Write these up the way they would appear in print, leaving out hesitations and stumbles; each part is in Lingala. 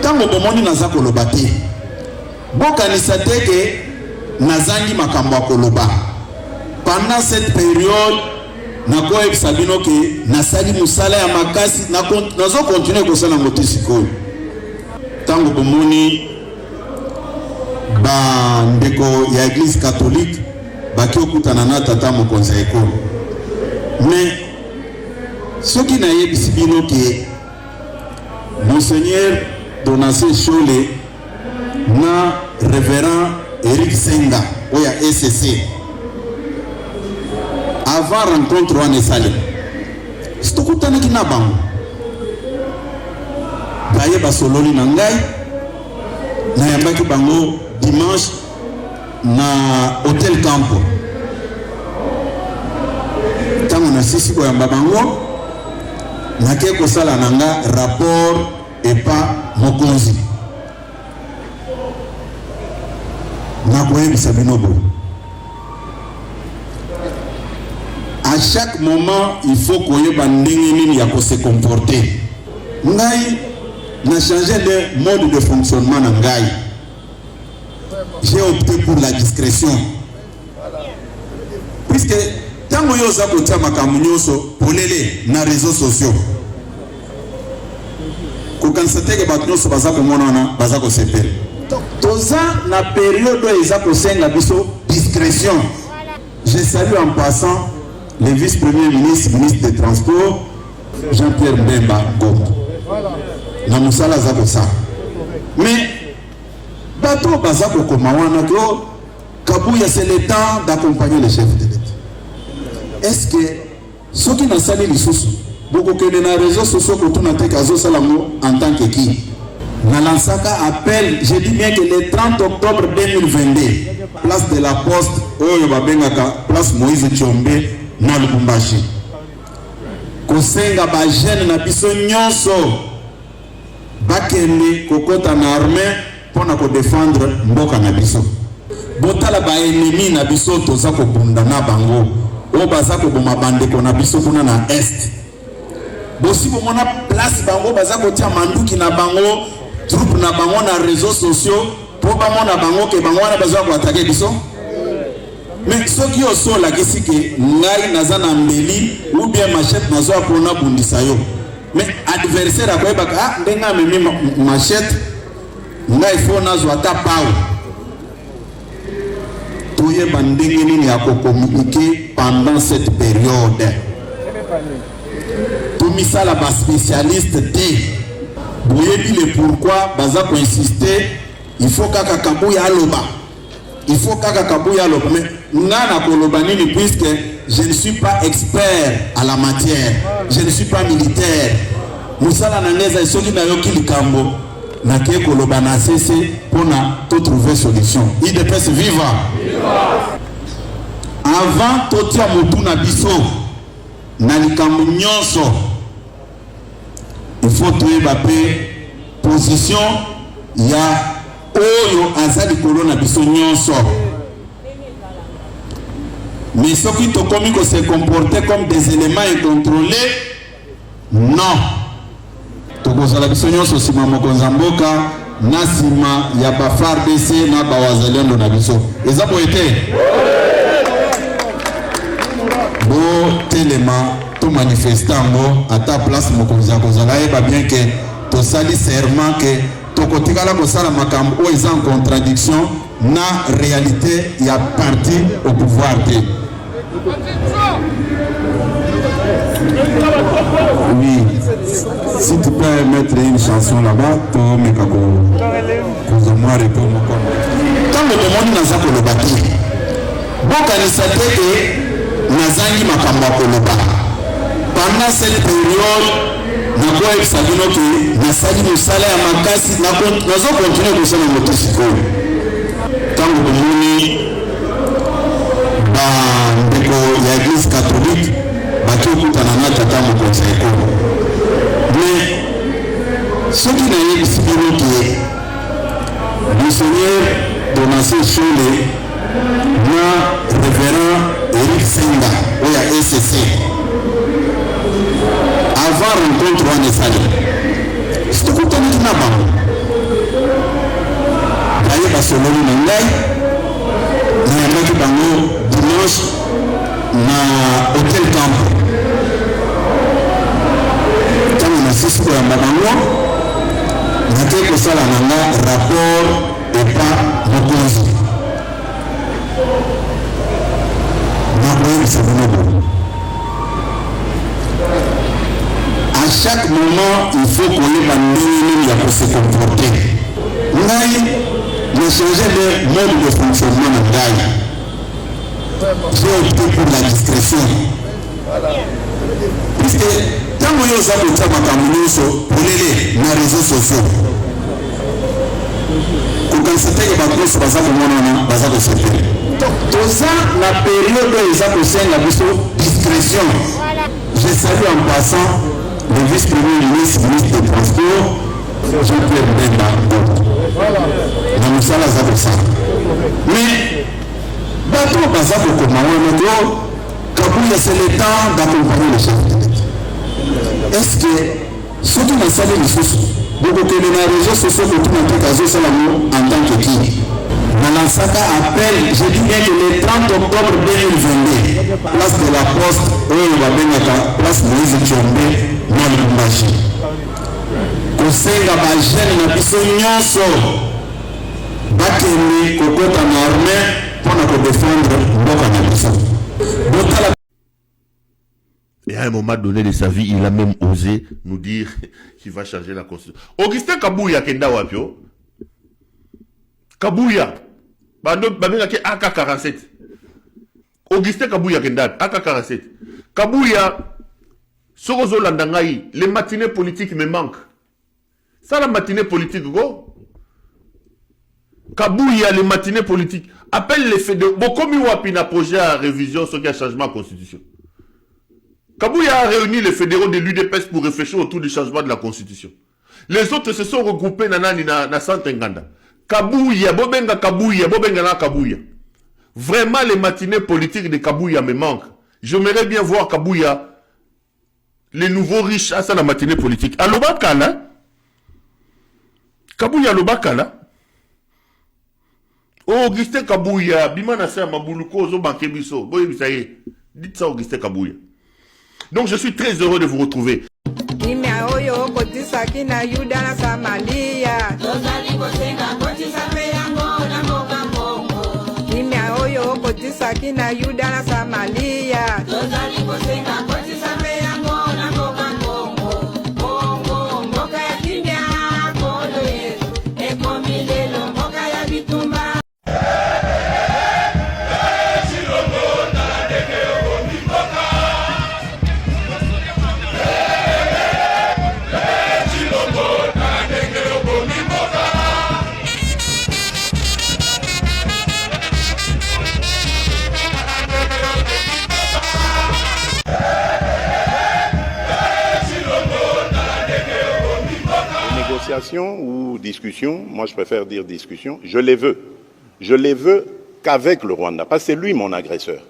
tango bomoni naza koloba te bokanisa te ke nazangi makambo ya koloba. Pendant cette période nakoyebisa bino ke nasali musala ya makasi nazo continue kosala moto sikoyo. Tango bomoni bandeko ya Église catholique baki okutana na tata mokonzi ya ekolo, mais soki nayebisi bino ke Monseigneur Donatien Chole na révérend Eric Senga oya SCC avant rencontre wana esali sitokutanaki na bango baye basololi na ngai nayambaki bango dimanche na Hôtel Campo. Tango na sisi koyamba bango nake kosala nanga rapport epa mokonzi nakoyebisa bino bo. À chaque moment il faut koyeba ndenge nini ya se comporter. Ngai na changer de mode de fonctionnement na ngai. J'ai opté pour la discrétion. Puisque tango yo za kotia makambo nyonso polele na réseaux sociaux. Ko kansate ke bato nyonso baza komona na baza ko sepela. Toza na période eza ko senga biso discrétion. Je salue en passant le vice-premier ministre, ministre des Transports, Jean-Pierre Mbemba Ngoma. Na musala za ko sa. Mais bato baza ko komawana ko Kabuya, c'est le temps d'accompagner le chef de l'État. Est-ce que ceux qui n'ont pas les sous, beaucoup que les réseaux sociaux que tout n'a pas en tant que qui, Nalansaka appelle, je dis bien que le 30 octobre 2022, place de la Poste, place Moïse Tchombe, na Lubumbashi. Kosenga ba jeune na biso nyonso bakende kokota na armée pour na ko défendre mboka na biso. Botala ba ennemi na biso toza ko bunda na bango. O baza ko boma bandeko na biso kuna na est. Bosi bomona place bango baza ko tia manduki na bango, troupe na bango na réseaux sociaux pour ba mona bango ke bango na baza ko attaquer biso. Mais soki oso la kesike ngai naza na mbeli ou bien machette nazo apona bundisa yo. Mais adversaire akoyeba ka ndenga memi machette ngai fo nazo ata pao. Toye bandenge nini ya communiquer pendant cette période. Tout misala ba spécialiste té. Boyebi le pourquoi baza ko insister, il faut kaka Kabuya aloba. Il faut kaka Kabuya aloba. Mais nana koloba nini puisque je ne suis pas expert à la matière. Je ne suis pas militaire. Musala nangeza soki na yoki likambo. Na ke koloba na cessé pour na tout trouver solution. IDPS viva. Avant totia mutu na biso na likambo nyonso, il faut toyeba pe position ya oyo azali kolona biso nyonso. Mais ceux qui ont commis que se comporter comme des éléments incontrôlés, non. Tokozala biso nyonso sima mokonza mboka na sima ya ba FARDC na ba wazalendo na biso. Eza boete. Bo telema to manifestango à ta place mokonza kozala eba bien que to sali serment que to kotikala ko sala makambo o eza en contradiction na réalité ya parti au pouvoir te. Oui, si tu peux mettre une chanson là-bas, tu me moi répondre. Quand le monde n'a pas le bâti, bon quand il s'appelle que Nazangi Makamba Koloba. Pendant cette période, nous avons salué que nous avons le salaire à Makasi, nous avons continué de faire le motocycle. Quand le monde dans l'église catholique, mais ce qui n'a eu de qui le Seigneur Donatien Chole na révérend Eric Senga ou ya SCC avant rencontre en Essali c'est tout comme tu n'as pas basololi na ngai nayambaki bango dimanche na hôtel Temple. Ntango nasisi koyamba bango nake kosala na nga rapport epa mokonzi nakoyebisa bino boye. À chaque moment, il faut qu'on ait la se comporter. Nous avons changé de mode de fonctionnement. J'ai opté pour la discrétion. Puisque tant que nous avons fait pour les réseaux sociaux, quand c'était que nous avons fait tout ça, la période où ils ont fait la discrétion. Je salue en passant le vice-premier ministre, ministre des Transports, Jean-Pierre Bemba. Nous sommes là pour ça. Mais, bateau, c'est le temps d'accompagner le chef d'État. Est-ce que, surtout dans les ressources, beaucoup de les réseaux sociaux que tout le monde en tant que qui Nalansaka appelle, je dis bien que le 30 octobre 2022, place de la Poste, place Moïse Tchombe, non Lumbashi. Kosenga bajene na biso nyonso bakende kokota na armée pour nous défendre mboka na biso. Et à un moment donné de sa vie, il a même osé nous dire qu'il va changer la constitution. Augustin Kabouya kenda wapio. Kabouya. Babengaki AK-47. Augustin Kabouya kenda AK-47. Kabouya Sorozo Landangaï, les matinées politiques me manquent. Ça la matinée politique go. Kabouya les matinées politiques. Appelle les fédéraux. Bon, comme il a un projet à révision sur le changement de la constitution. Kabouya a réuni les fédéraux de l'UDPS pour réfléchir autour du changement de la constitution. Les autres se sont regroupés na Santenganda. Kabouya, Bobenga Kabouya, Bobenga na Kabouya. Vraiment, les matinées politiques de Kabouya me manquent. J'aimerais bien voir Kabouya, les nouveaux riches, à ça la matinée politique. À l'Obakala, Kabouya l'Obakala. Oh, Augustin Kabouya, Bimana Ser Mabuluko, Zobanke Biso. Boye, ça y est. Dites ça, Augustin Kabouya. Donc, je suis très heureux de vous retrouver. Ou discussion, moi je préfère dire discussion, je les veux. Je les veux qu'avec le Rwanda, parce que c'est lui mon agresseur.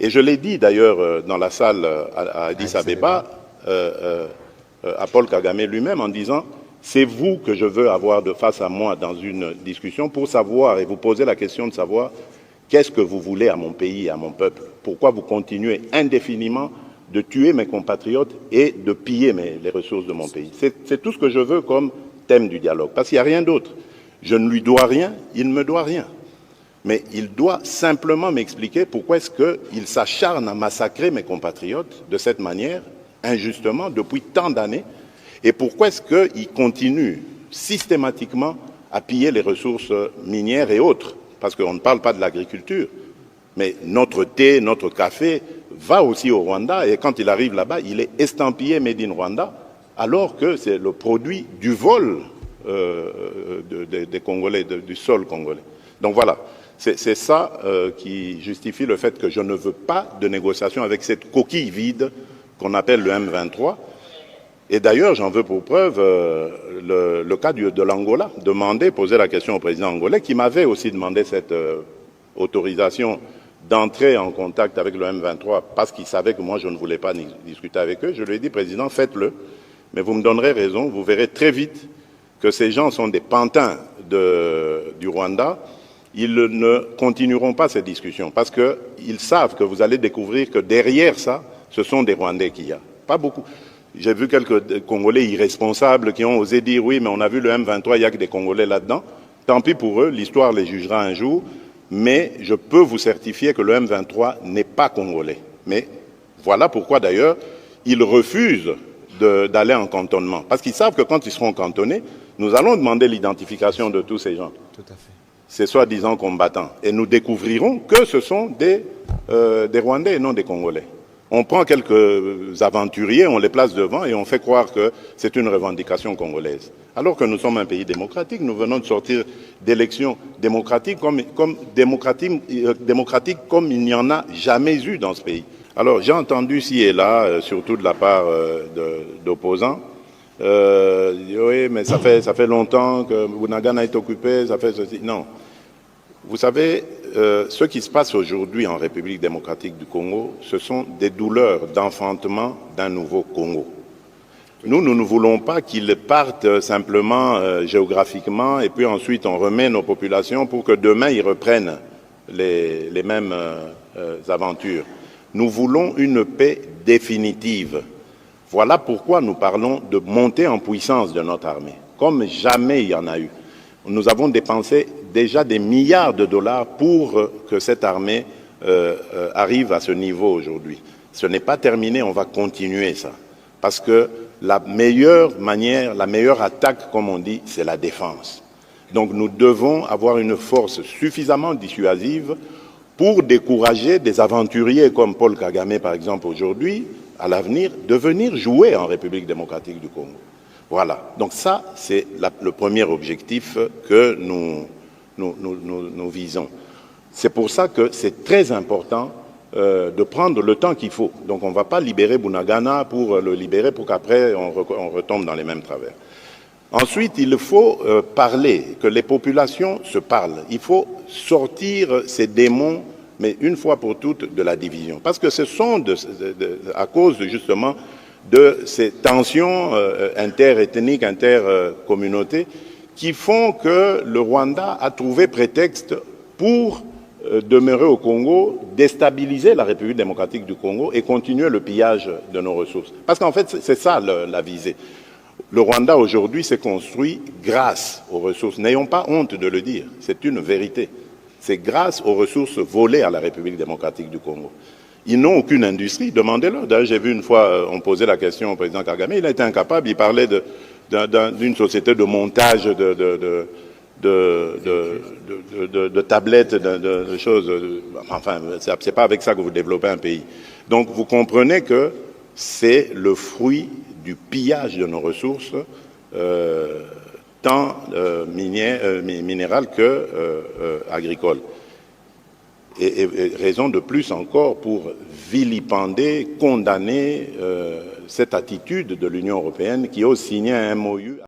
Et je l'ai dit d'ailleurs dans la salle à Addis Abeba, à Paul Kagame lui-même, en disant « C'est vous que je veux avoir de face à moi dans une discussion pour savoir et vous poser la question de savoir qu'est-ce que vous voulez à mon pays et à mon peuple. Pourquoi vous continuez indéfiniment de tuer mes compatriotes et de piller les ressources de mon pays. C'est tout ce que je veux comme thème du dialogue, parce qu'il n'y a rien d'autre. Je ne lui dois rien, il ne me doit rien. Mais il doit simplement m'expliquer pourquoi est-ce qu'il s'acharne à massacrer mes compatriotes de cette manière, injustement, depuis tant d'années, et pourquoi est-ce qu'il continue systématiquement à piller les ressources minières et autres, parce qu'on ne parle pas de l'agriculture, mais notre thé, notre café va aussi au Rwanda, et quand il arrive là-bas, il est estampillé Made in Rwanda, alors que c'est le produit du vol des Congolais, du sol congolais. Donc voilà, c'est ça qui justifie le fait que je ne veux pas de négociation avec cette coquille vide qu'on appelle le M23. Et d'ailleurs, j'en veux pour preuve le cas de l'Angola, poser la question au président angolais, qui m'avait aussi demandé cette autorisation d'entrer en contact avec le M23 parce qu'il savait que moi je ne voulais pas discuter avec eux. Je lui ai dit, président, faites-le, mais vous me donnerez raison, vous verrez très vite que ces gens sont des pantins du Rwanda ils ne continueront pas cette discussion parce qu'ils savent que vous allez découvrir que derrière ça, ce sont des Rwandais qu'il y a. Pas beaucoup. J'ai vu quelques Congolais irresponsables qui ont osé dire oui, mais on a vu le M23, il n'y a que des Congolais là-dedans. Tant pis pour eux, l'histoire les jugera un jour, mais je peux vous certifier que le M23 n'est pas congolais. Mais voilà pourquoi d'ailleurs, ils refusent d'aller en cantonnement. Parce qu'ils savent que quand ils seront cantonnés, nous allons demander l'identification de tous ces gens. Tout à fait. Ces soi-disant combattants. Et nous découvrirons que ce sont des Rwandais et non des Congolais. On prend quelques aventuriers, on les place devant et on fait croire que c'est une revendication congolaise. Alors que nous sommes un pays démocratique, nous venons de sortir d'élections démocratiques comme il n'y en a jamais eu dans ce pays. Alors j'ai entendu ci et là, surtout de la part d'opposants, oui, mais ça fait longtemps que Bunagana est occupé, ça fait ceci. Non. Vous savez, ce qui se passe aujourd'hui en République démocratique du Congo, ce sont des douleurs d'enfantement d'un nouveau Congo. Nous ne voulons pas qu'ils partent simplement géographiquement et puis ensuite on remet nos populations pour que demain ils reprennent les mêmes aventures. Nous voulons une paix définitive. Voilà pourquoi nous parlons de montée en puissance de notre armée, comme jamais il y en a eu. Nous avons dépensé déjà des milliards de dollars pour que cette armée arrive à ce niveau aujourd'hui. Ce n'est pas terminé, on va continuer ça. Parce que la meilleure manière, la meilleure attaque, comme on dit, c'est la défense. Donc nous devons avoir une force suffisamment dissuasive pour décourager des aventuriers comme Paul Kagame, par exemple, aujourd'hui, à l'avenir, de venir jouer en République démocratique du Congo. Voilà. Donc ça, c'est le premier objectif que nous visons. C'est pour ça que c'est très important de prendre le temps qu'il faut. Donc on ne va pas libérer Bunagana pour le libérer pour qu'après on retombe dans les mêmes travers. Ensuite, il faut parler, que les populations se parlent. Il faut sortir ces démons, mais une fois pour toutes, de la division. Parce que ce sont à cause justement de ces tensions interethniques, intercommunautés, qui font que le Rwanda a trouvé prétexte pour demeurer au Congo, déstabiliser la République démocratique du Congo et continuer le pillage de nos ressources. Parce qu'en fait, c'est ça la visée. Le Rwanda aujourd'hui s'est construit grâce aux ressources. N'ayons pas honte de le dire, c'est une vérité. C'est grâce aux ressources volées à la République démocratique du Congo. Ils n'ont aucune industrie, demandez-leur. D'ailleurs, j'ai vu une fois, on posait la question au président Kagame, il a été incapable, il parlait d'une société de montage de tablettes, de choses. Enfin, c'est pas avec ça que vous développez un pays. Donc, vous comprenez que c'est le fruit du pillage de nos ressources, tant minérales que agricoles. Et raison de plus encore pour vilipender, condamner cette attitude de l'Union européenne qui a signé un MOU.